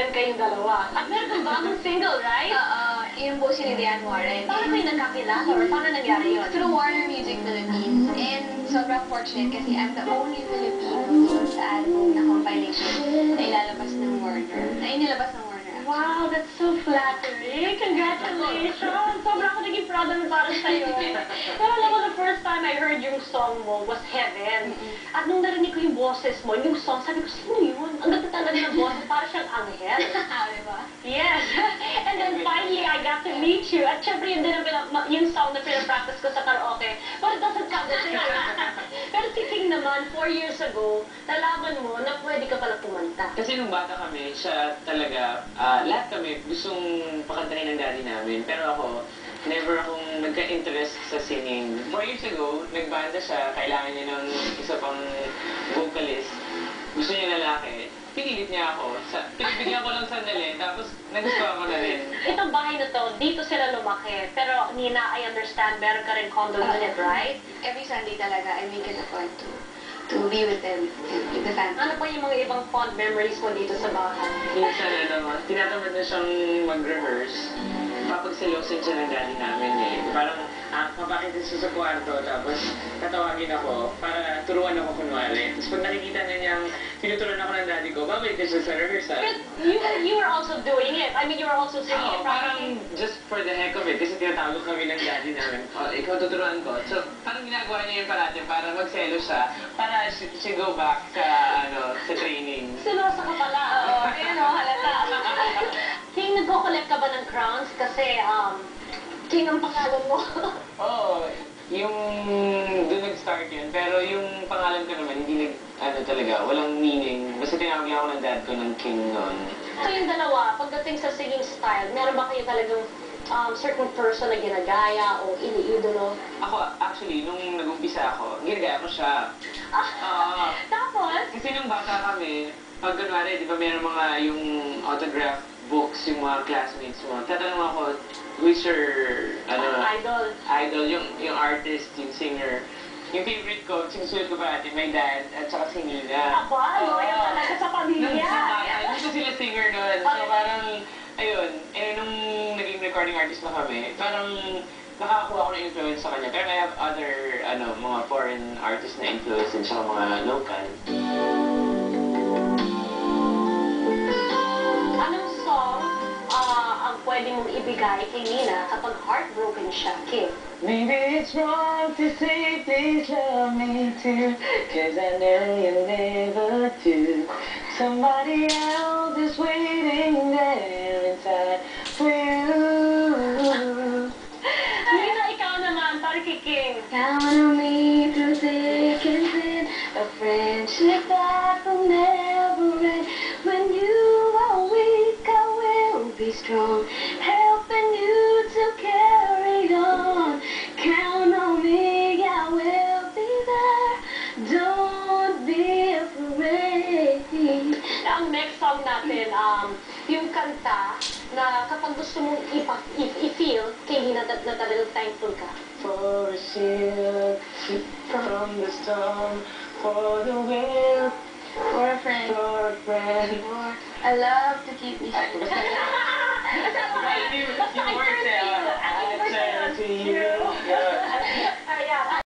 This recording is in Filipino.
Meron kayong dalawa. At meron kang bagong single, right? Yun po si Diane Warren. Paano kayo nagkakilala or paano nangyari yun? Through Warner Music Philippines. And sobrang fortunate kasi I'm the only Filipino doon sa album na compilation na ilalabas ng Warner. Na inilabas ng Warner. Wow, that's so flattering. Congratulations! Sobrang ako naging proud naman para sa'yo. Pero alam mo, the first time I heard yung song mo was Heaven. At nung narinig ko yung boses mo, yung song, sabi ko, sino yun? Ang ganda talaga ng boses, para siyang anghel. Diba? Yes. And then finally, I got to meet you. At syempre, yun din yung song na pinapractice ko sa karaoke. But it doesn't sound the same. Pero si King naman, 4 years ago, nalaman mo na pwede ka pala kumanta. Kasi nung bata kami, siya talaga, lahat kami gustong pakantahin ng daddy namin. Pero ako, never akong nagka-interest sa singing. 4 years ago, nagbanda siya, kailangan niya ng isa pang vocalist. Gusto niya lalaki. Pinilit niya ako. Pinibigyan ko lang sandali, tapos nagustuhan ko na rin. Itong bahay na to, dito sila lumaki. Pero Nina, I understand, meron ka rin condo unit, right? Every Sunday talaga, I make it a point to be with them, with the family. Ano pa yung mga ibang fond memories mo dito sa bahay? Minsan, tinatamad na siyang mag-rehearse. Papagselosin siya ng daddy namin eh. Parang, papakita siya sa kwarto, tapos tatawagin ako para turuan ako kunwari. Tapos pag nakikita na niyang tinuturuan ako ng daddy ko, babalik na siya sa rehearsal. But you were also doing it. I mean, you were also singing it. Parang just for the heck of it, kasi tinatawag kami ng daddy namin. Ikaw tuturuan ko. So, parang ginagawa niya yung parati para magselo siya, para she go back sa training. Silosa ka pala. Oo, yun o, halata. King, nagko-collect ka ba ng crowns? Kasi, King ang pangalan mo. Oo, yung doon nag-start yun. Pero yung pangalan ko naman, hindi talaga, walang meaning. Basta tinawag lang ako ng dad ko ng King noon. Kayong dalawa, pagdating sa singing style, meron ba kayo talagang certain person na ginagaya o iniidolo? Ako, actually, nung nag-umpisa ako, ginagaya ko siya. Tapos? Kasi nung bata kami, pag kunwari, di ba meron mga yung autograph books, yung mga classmates mo, tatanong ako, who's your, idol. Idol, yung artist, yung singer. Yung favorite ko, sinusulat ko parati, my dad, at saka si Nina. Aba, loyal talaga sa pamilya. Gusto sila singer nun. So parang, ayun, nung naging recording artist na kami, parang nakakuha ako ng influence sa kanya. Pero I have other, mga foreign artists na influence din, saka mga local. Pwede mong ibigay kay Nina kapag heartbroken siya, King? Maybe it's wrong to say please love me too, 'cause I know you never do. Somebody else is waiting there inside for you. Nina, ikaw naman, para kay King. Count on me through thick and thin, a friendship that will never end. When you are weak, I will be strong, helping you to carry on. Count on me, I will be there. Don't be afraid. Ang next song natin, yung kanta na kapag gusto mong i-feel kay Nina na talagang thankful ka. For a shield from the storm, for the wind, For a friend. for a friend. Or I love to keep me safe. Basta I turn to you.